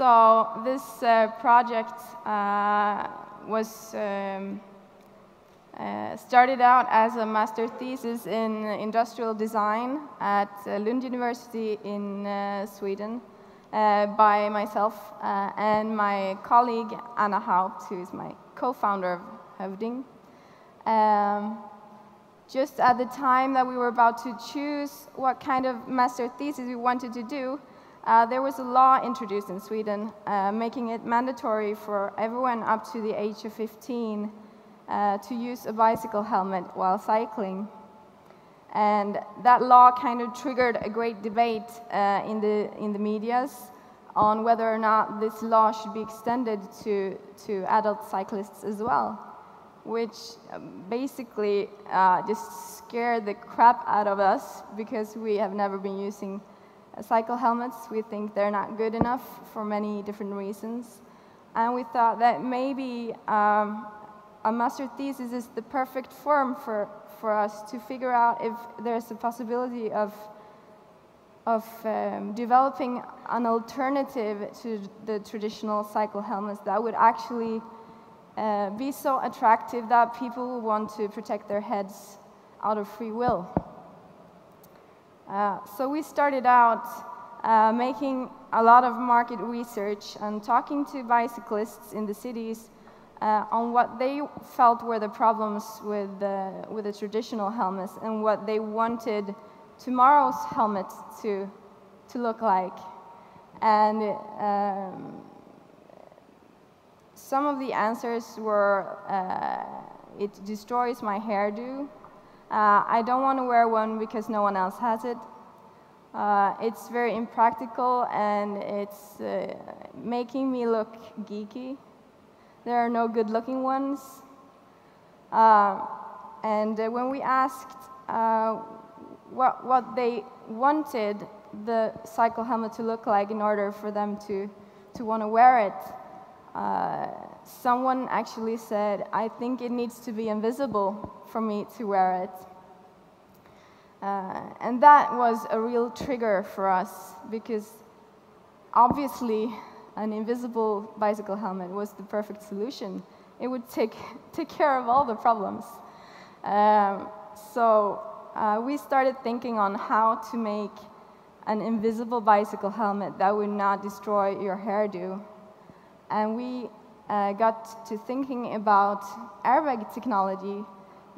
So this project was started out as a master thesis in industrial design at Lund University in Sweden by myself and my colleague Anna Haupt, who is my co-founder of Hovding. Just at the time that we were about to choose what kind of master thesis we wanted to do, there was a law introduced in Sweden making it mandatory for everyone up to the age of 15 to use a bicycle helmet while cycling. And that law kind of triggered a great debate in the medias on whether or not this law should be extended to adult cyclists as well, which basically just scared the crap out of us because we have never been using cycle helmets. We think they're not good enough for many different reasons. And we thought that maybe a master thesis is the perfect form for us to figure out if there's a possibility of developing an alternative to the traditional cycle helmets that would actually be so attractive that people will want to protect their heads out of free will. So we started out making a lot of market research and talking to bicyclists in the cities on what they felt were the problems with the traditional helmets and what they wanted tomorrow's helmet to look like. And some of the answers were, it destroys my hairdo. I don't want to wear one because no one else has it. It's very impractical and it's making me look geeky. There are no good-looking ones. And when we asked what they wanted the cycle helmet to look like in order for them to want to wear it, someone actually said, I think it needs to be invisible for me to wear it. And that was a real trigger for us because obviously an invisible bicycle helmet was the perfect solution. It would take care of all the problems. So we started thinking on how to make an invisible bicycle helmet that would not destroy your hairdo. And we got to thinking about airbag technology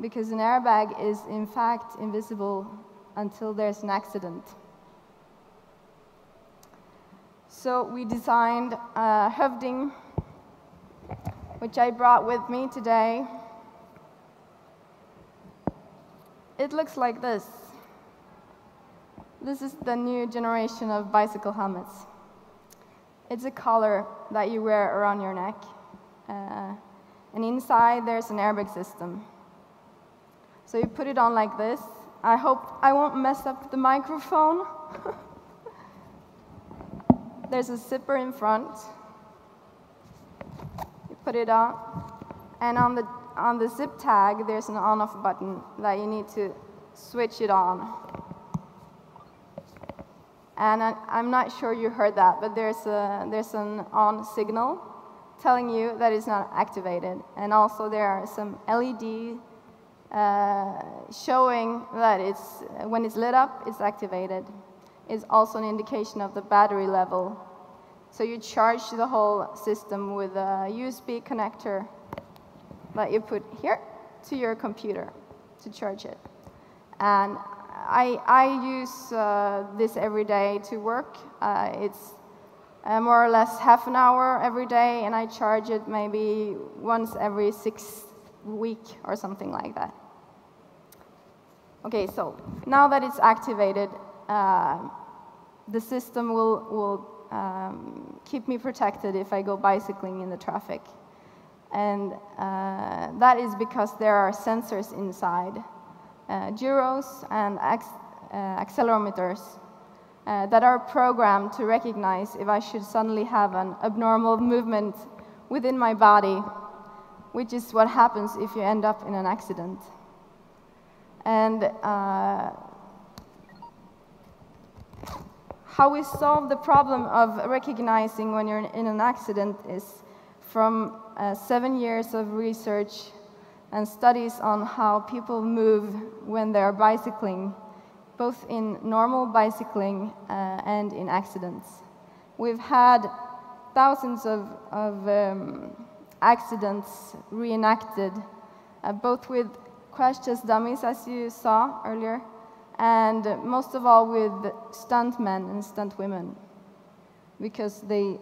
because an airbag is in fact invisible until there's an accident. So we designed Hovding, which I brought with me today. It looks like this. This is the new generation of bicycle helmets. It's a collar that you wear around your neck. And inside there's an airbag system. So you put it on like this. I hope I won't mess up the microphone. There's a zipper in front. You put it on. And on the zip tag, there's an on-off button that you need to switch it on. And I'm not sure you heard that, but there's an on signal telling you that it's not activated. And also there are some LED showing that when it's lit up, it's activated. It's also an indication of the battery level. So you charge the whole system with a USB connector that you put here to your computer to charge it. And I use this every day to work. It's more or less half an hour every day, and I charge it maybe once every 6 weeks or something like that. Okay, so now that it's activated, the system will keep me protected if I go bicycling in the traffic. And that is because there are sensors inside, gyros and accelerometers that are programmed to recognize if I should suddenly have an abnormal movement within my body, which is what happens if you end up in an accident. And how we solve the problem of recognizing when you're in an accident is from 7 years of research and studies on how people move when they're bicycling, both in normal bicycling and in accidents. We've had thousands of accidents reenacted, both with crash test dummies, as you saw earlier, and most of all with stuntmen and stuntwomen, because they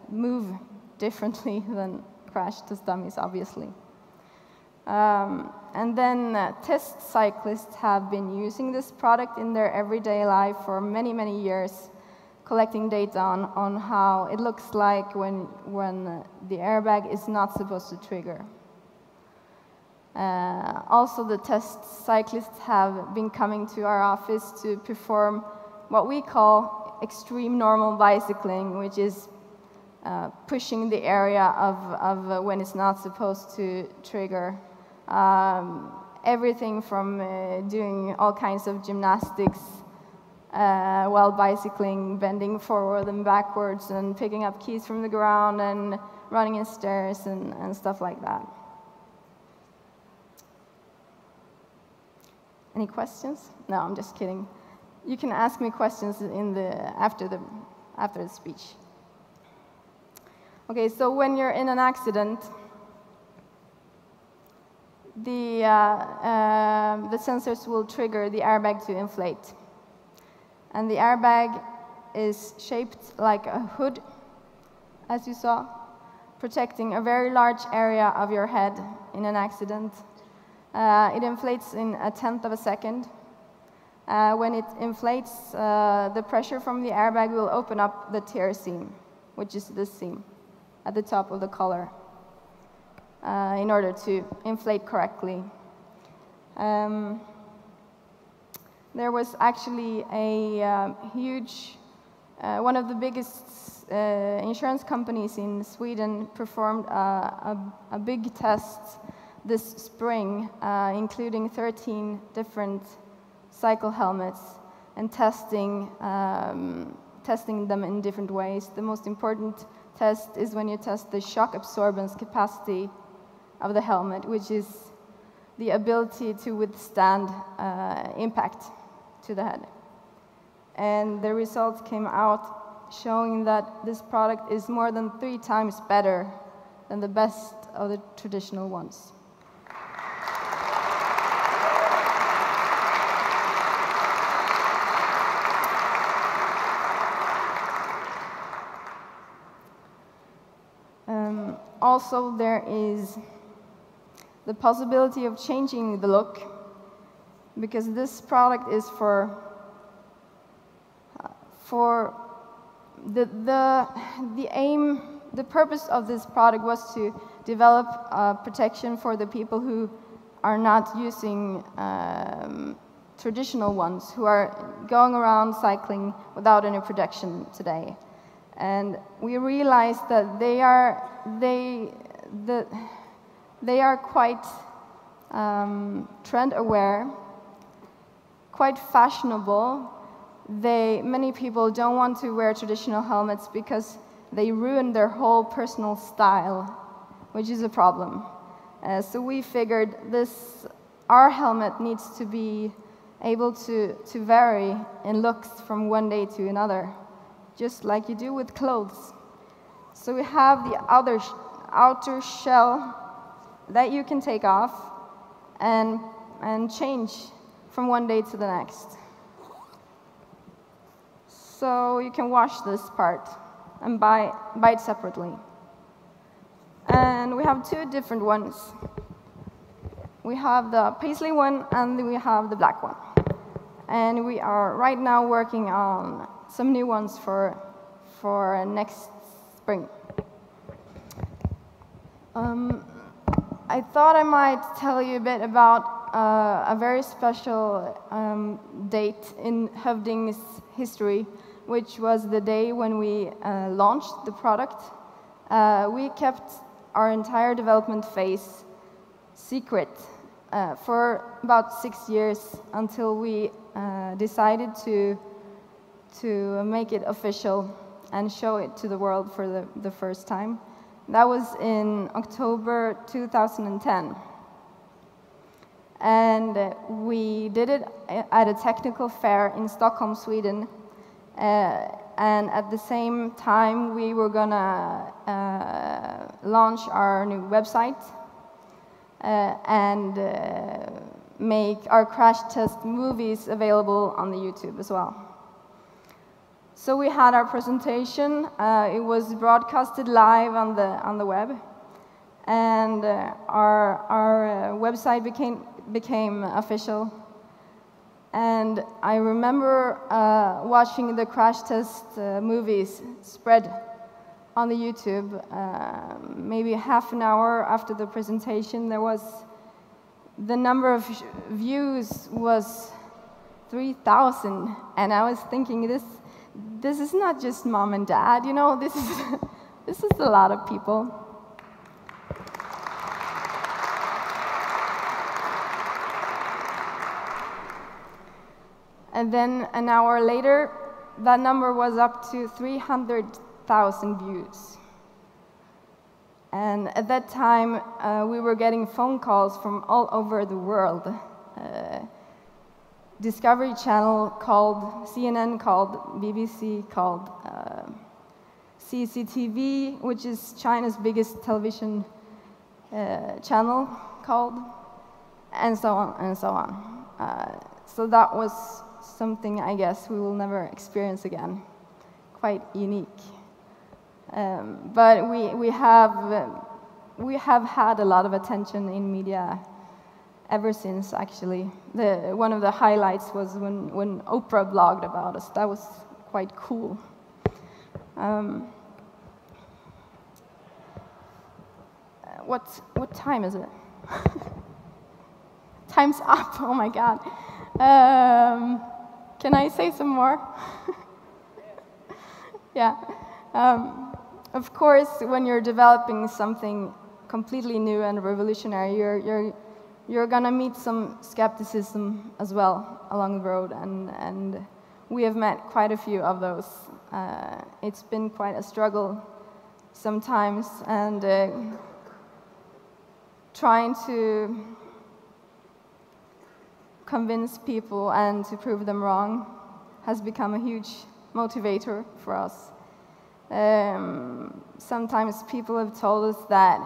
move differently than crash test dummies, obviously. And then test cyclists have been using this product in their everyday life for many, many years, collecting data on how it looks like when the airbag is not supposed to trigger. Also, the test cyclists have been coming to our office to perform what we call extreme normal bicycling, which is pushing the area of when it's not supposed to trigger. Everything from doing all kinds of gymnastics while bicycling, bending forward and backwards, and picking up keys from the ground, and running in stairs and stuff like that. Any questions? No, I'm just kidding. You can ask me questions after the speech. Okay, so when you're in an accident, the sensors will trigger the airbag to inflate. And the airbag is shaped like a hood, as you saw, protecting a very large area of your head in an accident. It inflates in 1/10 of a second. When it inflates, the pressure from the airbag will open up the tear seam, which is this seam at the top of the collar, in order to inflate correctly. There was actually a huge, one of the biggest insurance companies in Sweden performed a big test this spring, including 13 different cycle helmets, and testing them in different ways. The most important test is when you test the shock absorbance capacity of the helmet, which is the ability to withstand impact to the head. And the results came out showing that this product is more than 3 times better than the best of the traditional ones. Also, there is the possibility of changing the look, because this product is for the aim, the purpose of this product was to develop protection for the people who are not using traditional ones, who are going around cycling without any protection today. And we realized that they are quite trend aware, quite fashionable. Many people don't want to wear traditional helmets because they ruin their whole personal style, which is a problem. So we figured our helmet needs to be able to vary in looks from one day to another, just like you do with clothes. So we have the outer shell that you can take off and change from one day to the next. So you can wash this part and buy it separately. And we have 2 different ones. We have the paisley one and we have the black one. And we are right now working on some new ones for next spring. I thought I might tell you a bit about a very special date in Hovding's history, which was the day when we launched the product. We kept our entire development phase secret for about 6 years until we decided to to make it official and show it to the world for the first time. That was in October 2010. And we did it at a technical fair in Stockholm, Sweden. And at the same time, we were gonna launch our new website and make our crash test movies available on the YouTube as well. So we had our presentation. It was broadcasted live on the web, and our website became official. And I remember watching the crash test movies spread on the YouTube. Maybe half an hour after the presentation, the number of views was 3,000, and I was thinking, this is not just mom and dad, you know, this is a lot of people. And then an hour later, that number was up to 300,000 views. And at that time, we were getting phone calls from all over the world. Discovery Channel called, CNN called, BBC called, CCTV, which is China's biggest television channel, called, and so on and so on. So that was something I guess we will never experience again. Quite unique. But we have had a lot of attention in media ever since, actually. One of the highlights was when Oprah blogged about us. That was quite cool. What time is it? Time's up, oh my God. Can I say some more? Yeah. Of course, when you're developing something completely new and revolutionary, you're gonna meet some skepticism as well along the road, and we have met quite a few of those. It's been quite a struggle sometimes, and trying to convince people and to prove them wrong has become a huge motivator for us. Sometimes people have told us that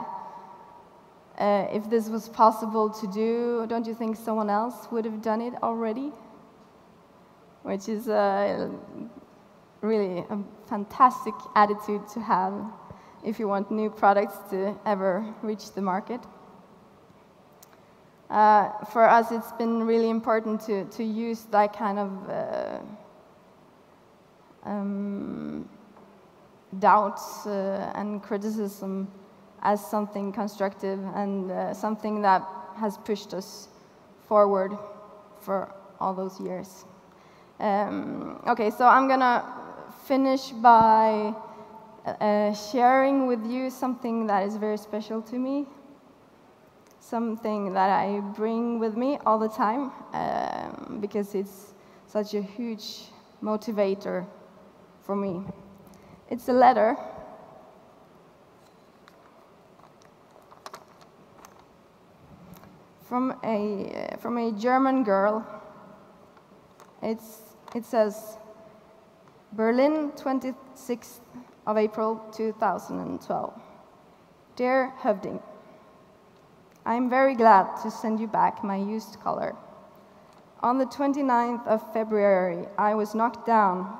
if this was possible to do, don't you think someone else would have done it already? Which is really a fantastic attitude to have if you want new products to ever reach the market. For us, it's been really important to use that kind of doubts and criticism as something constructive and something that has pushed us forward for all those years. Okay, so I'm gonna finish by sharing with you something that is very special to me, something that I bring with me all the time because it's such a huge motivator for me. It's a letter from a German girl. It says, Berlin, 26th of April 2012. Dear Hovding, I am very glad to send you back my used collar. On the 29th of February, I was knocked down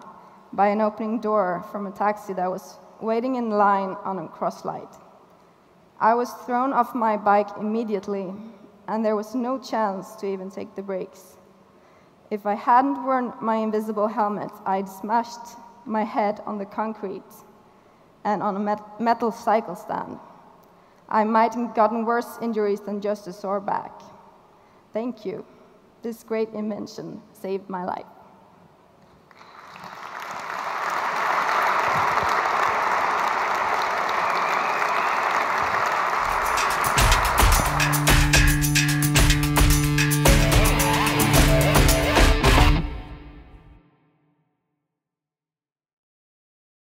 by an opening door from a taxi that was waiting in line on a crosslight. I was thrown off my bike immediately, and there was no chance to even take the brakes. If I hadn't worn my invisible helmet, I'd smashed my head on the concrete and on a metal cycle stand. I might have gotten worse injuries than just a sore back. Thank you. This great invention saved my life.